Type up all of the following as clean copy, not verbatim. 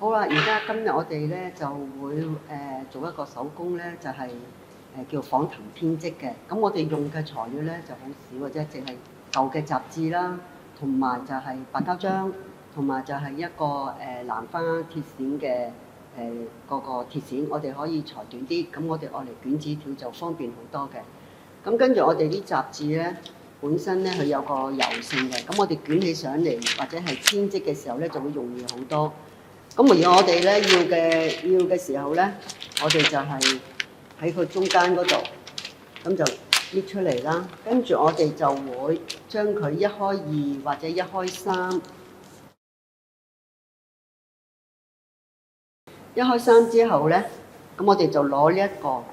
好啦，今日我哋咧就會做一個手工咧，就係、叫仿藤編織嘅。咁我哋用嘅材料咧就好少嘅啫，淨係舊嘅雜誌啦，同埋就係白膠漿，同埋就係一個蘭花鐵線嘅嗰個鐵線，我哋可以裁短啲，咁我哋愛嚟捲紙條就方便好多嘅。咁跟住我哋啲雜誌咧，本身咧佢有個柔性嘅，咁我哋捲起上嚟或者係編織嘅時候咧就會容易好多。咁而我哋咧要嘅時候咧，我哋就係喺佢中間嗰度，咁就搣出嚟啦。跟住我哋就會將佢一開二或者一開三，一開三之後咧，咁我哋就攞呢一個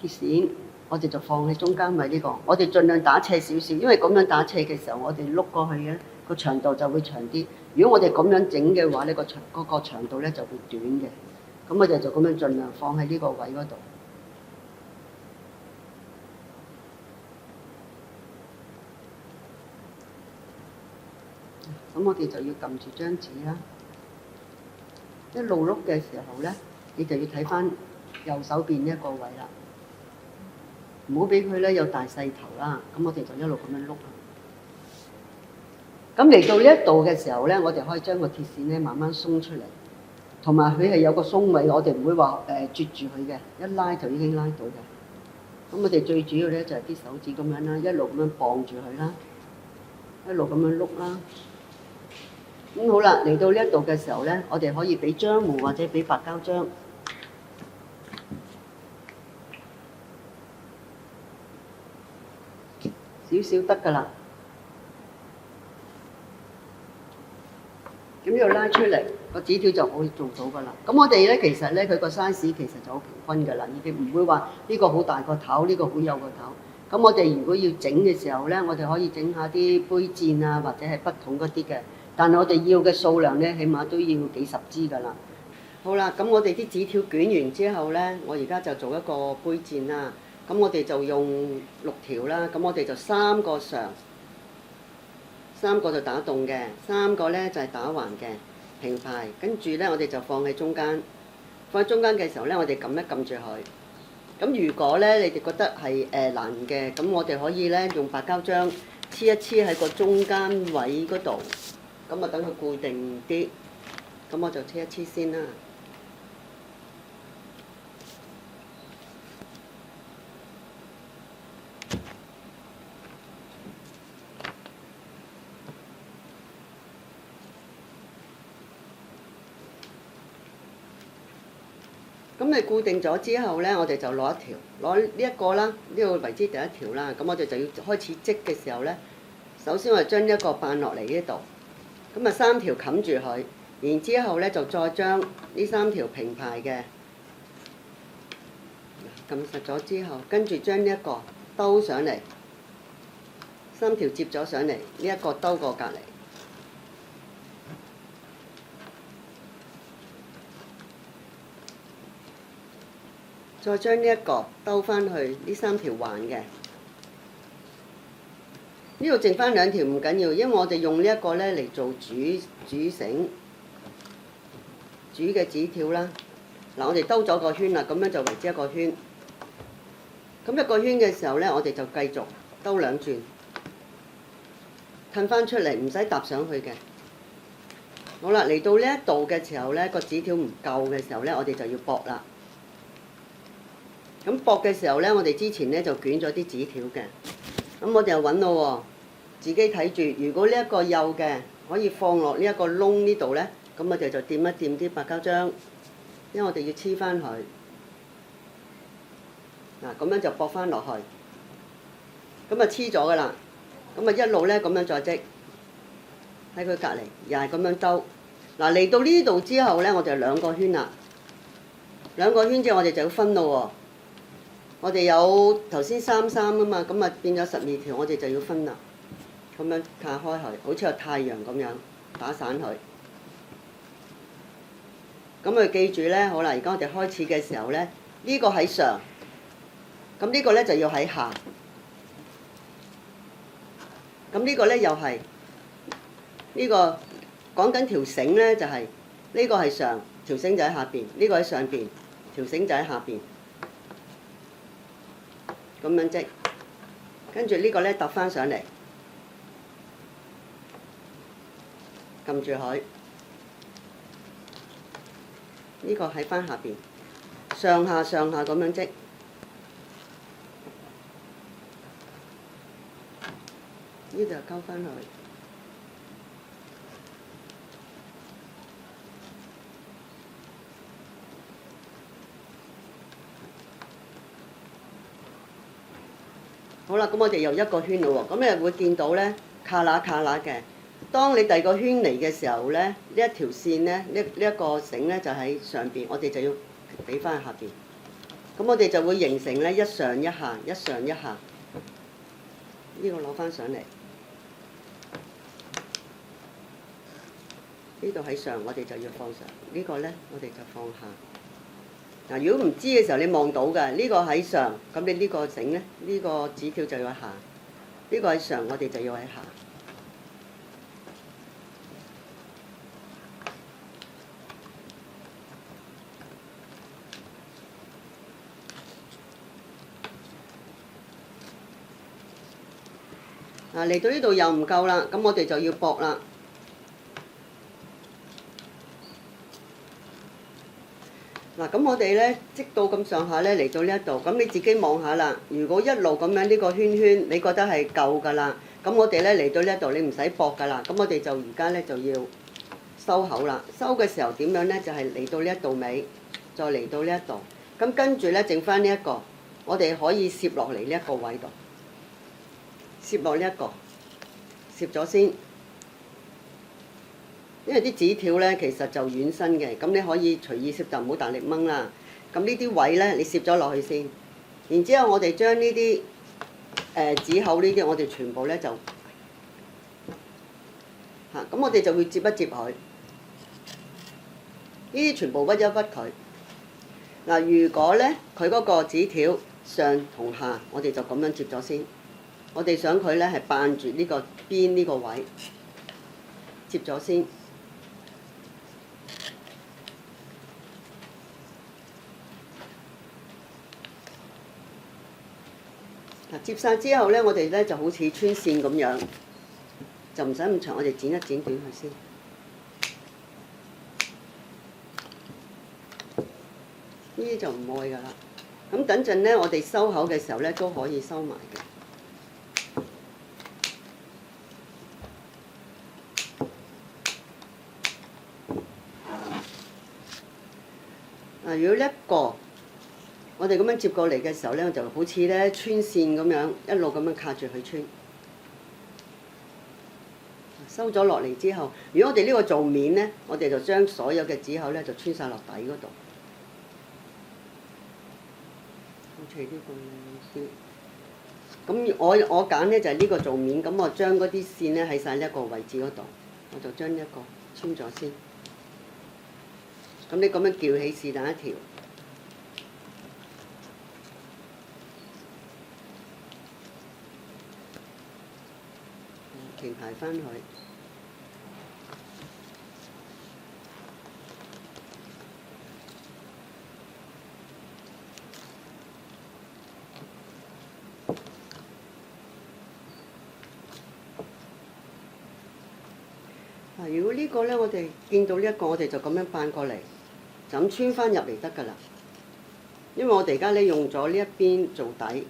鐵線，我哋就放喺中間位呢個。我哋盡量打斜少少，因為咁樣打斜嘅時候，我哋碌過去嘅個長度就會長啲。如果我哋咁樣整嘅話，呢個長度咧就會短嘅。咁我哋就咁樣盡量放喺呢個位嗰度。咁我哋就要撳住張紙啦。一路碌嘅時候咧，你就要睇翻右手邊呢一個位啦。唔好俾佢咧有大細頭啦。咁我哋就一路咁樣碌。咁嚟到呢一度嘅時候咧，我哋可以將個鐵線咧慢慢鬆出嚟，同埋佢係有個鬆位，我哋唔會話啜住佢嘅，一拉就已經拉到嘅。咁我哋最主要咧就係啲手指咁樣啦，一路咁樣綁住佢啦，一路咁樣碌啦。咁好啦，嚟到呢一度嘅時候咧，我哋可以俾漿糊或者俾白膠漿，少少得㗎啦。咁要拉出嚟，個紙條就可以做到㗎啦。咁我哋咧其實咧佢個 size 其實就好平均㗎啦，已經唔會話呢個好大個頭，呢個好幼個頭。咁我哋如果要整嘅時候咧，我哋可以整下啲杯墊啊，或者係筆筒嗰啲嘅。但係我哋要嘅數量咧，起碼都要幾十支㗎啦。好啦，咁我哋啲紙條捲完之後咧，我而家就做一個杯墊啦。咁我哋就用6條啦，咁我哋就3個上。3個就打戙嘅，3個咧就係打橫嘅平排，跟住咧我哋就放喺中間。放喺中間嘅時候咧，我哋撳一撳住佢。咁如果咧你哋覺得係難嘅，咁我哋可以咧用白膠漿黐一黐喺個中間位嗰度，咁啊等佢固定啲。咁我就黐一黐先啦。咁你固定咗之後咧，我哋就攞一條，攞呢一個啦，呢個為之第一條啦。咁我哋就要開始織嘅時候咧，首先我哋將一個扮落嚟呢度，咁啊3條冚住佢，然之後咧就再將呢3條平排嘅撳實咗之後，跟住將呢一個兜上嚟，3條接咗上嚟，呢一個兜過隔離。再將呢一個兜翻去呢3條橫嘅，呢度剩翻2條唔緊要，因為我哋用呢一個咧嚟做主繩、主嘅紙條啦。嗱，我哋兜咗個圈啦，咁樣就為之一個圈。咁一個圈嘅時候咧，我哋就繼續兜2轉，褪翻出嚟，唔使搭上去嘅。好啦，嚟到呢一度嘅時候咧，個紙條唔夠嘅時候咧，我哋就要駁啦。咁駁嘅時候咧，我哋之前咧就捲咗啲紙條嘅，咁我哋就揾咯喎，自己睇住。如果呢一個幼嘅可以放落呢一個窿呢度咧，咁我哋就掂一掂啲白膠漿，因為我哋要黐翻佢。嗱，咁樣就駁翻落去，咁啊黐咗㗎啦。咁啊一路咧咁樣再織，喺佢隔離又係咁樣兜。嗱，嚟到呢度之後咧，我哋就2個圈啦。2個圈之後，我哋就要分咯喎。我哋有頭先3啊嘛，咁啊變咗12條，我哋就要分啦。咁樣拆開佢，好似個太陽咁樣打散佢。咁佢記住咧，好啦，而家我哋開始嘅時候咧，呢個喺上，咁呢個咧就要喺下。咁呢個咧又係呢個講緊條繩咧，就係呢個係上，條繩就喺下邊；呢個喺上邊，條繩就喺下邊。咁樣織，跟住呢個咧揼翻上嚟，撳住佢。呢個喺翻下邊，上下上下咁樣織。呢度又溝翻去。好啦，咁我哋又一個圈咯喎，咁你會見到咧卡乸卡乸嘅。當你第二個圈嚟嘅時候咧，呢一條線咧，呢一個繩咧就喺上邊，我哋就要俾翻去下邊。咁我哋就會形成咧一上一下，一上一下。呢個攞翻上嚟，呢度喺上，我哋就要放上。呢個咧，我哋就放下。嗱，如果唔知嘅時候，你望到嘅呢個喺上，咁你呢個繩咧，呢個紙條就要喺下；呢個喺上，我哋就要喺下。嗱，嚟到呢度又唔夠啦，咁我哋就要駁啦。嗱，咁我哋咧織到咁上下咧，嚟到呢一度，咁你自己望下啦。如果一路咁樣呢個圈圈，你覺得係夠㗎啦，咁我哋咧嚟到呢一度，你唔使駁㗎啦。咁我哋就而家咧就要收口啦。收嘅時候點樣咧？就係嚟到呢一度尾，再嚟到呢一度。咁跟住咧，剩翻呢一個，我哋可以攝落嚟呢一個位度，攝落呢一個，攝咗先。因為啲紙條咧其實就軟身嘅，咁你可以隨意攝，就唔好大力掹啦。咁呢啲位咧，你攝咗落去先。然之後我哋將呢啲紙口呢啲，我哋全部咧就嚇，咁我哋就會接一接佢。呢啲全部屈一屈佢。嗱，如果咧佢嗰個紙條上同下，我哋就咁樣接咗先。我哋想佢咧係扮住呢個邊呢個位，接咗先。接晒之後咧，我哋咧就好似穿線咁樣，就唔使咁長，我哋剪一剪短佢先。呢啲就唔愛㗎啦。咁等陣咧，我哋收口嘅時候咧都可以收埋嘅。嗱，如果呢一個我哋咁樣接過嚟嘅時候咧，就好似咧穿線咁樣，一路咁樣卡住佢穿。收咗落嚟之後，如果我哋呢個做面咧，我哋就將所有嘅紙口咧就穿晒落底嗰度。好似呢個靚啲。咁我揀咧就係呢個做面，咁我將嗰啲線咧喺晒呢一個位置嗰度，我就將呢一個穿咗先。咁你咁樣撬起是但一條。平排翻去。嗱，如果呢個咧，我哋見到呢一個，我哋就咁樣扮過嚟，就咁穿翻入嚟得㗎啦。因為我哋而家咧用咗呢一邊做底。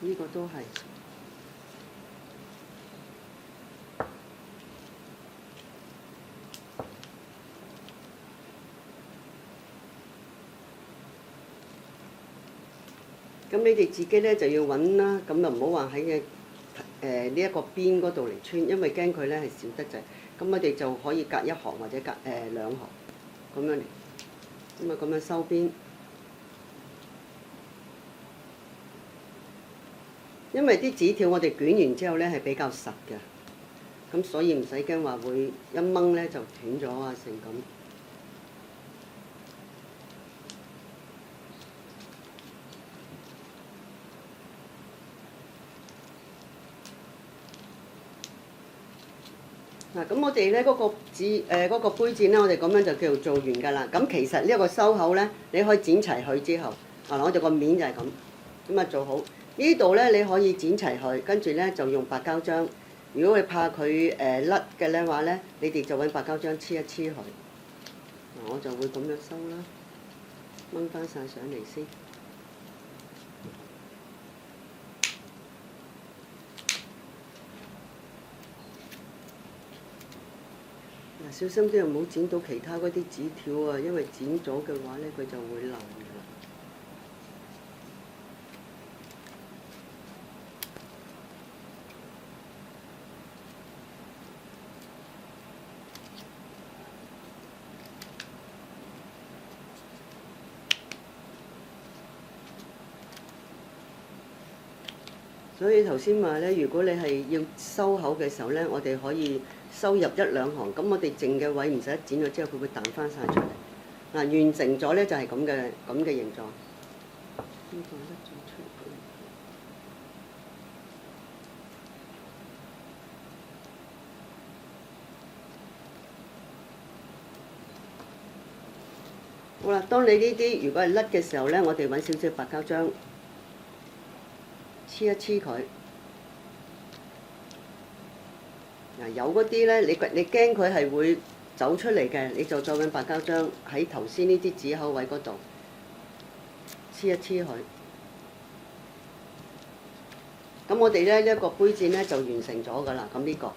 呢個都係。咁你哋自己咧就要揾啦，咁就唔好話喺嘅呢一個邊嗰度嚟穿，因為驚佢咧係少得滯。咁我哋就可以隔一行或者隔兩行咁樣嚟，咁啊咁樣收邊。因為啲紙條我哋捲完之後咧係比較實嘅，咁所以唔使驚話會一掹咧就斷咗啊成咁。嗱，咁我哋咧嗰個嗰個杯墊咧，我哋咁樣就叫做做完㗎啦。咁其實呢一個收口咧，你可以剪齊佢之後，嗱，我哋個面就係咁啊做好。呢度咧你可以剪齊佢，跟住咧就用白膠漿。如果你怕佢甩嘅咧話咧，你哋就揾白膠漿黐一黐佢。嗱，我就會咁樣收啦，掹翻晒上嚟先。小心啲，唔好剪到其他嗰啲紙條啊！因為剪咗嘅話咧，佢就會流㗎啦。所以頭先話咧，如果你係要收口嘅時候咧，我哋可以收入一兩行，咁我哋剩嘅位唔使剪咗之後，佢會彈翻晒出嚟。嗱，完成咗咧就係咁嘅形狀。呢個一做出嚟。好啦，當你呢啲如果係甩嘅時候咧，我哋揾少少白膠漿黐一黐佢。嗱，有嗰啲咧，你驚佢係會走出嚟嘅，你就再揾白膠漿喺頭先呢啲紙口位嗰度黐一黐佢。咁我哋咧呢一個杯墊咧就完成咗㗎啦。咁呢個。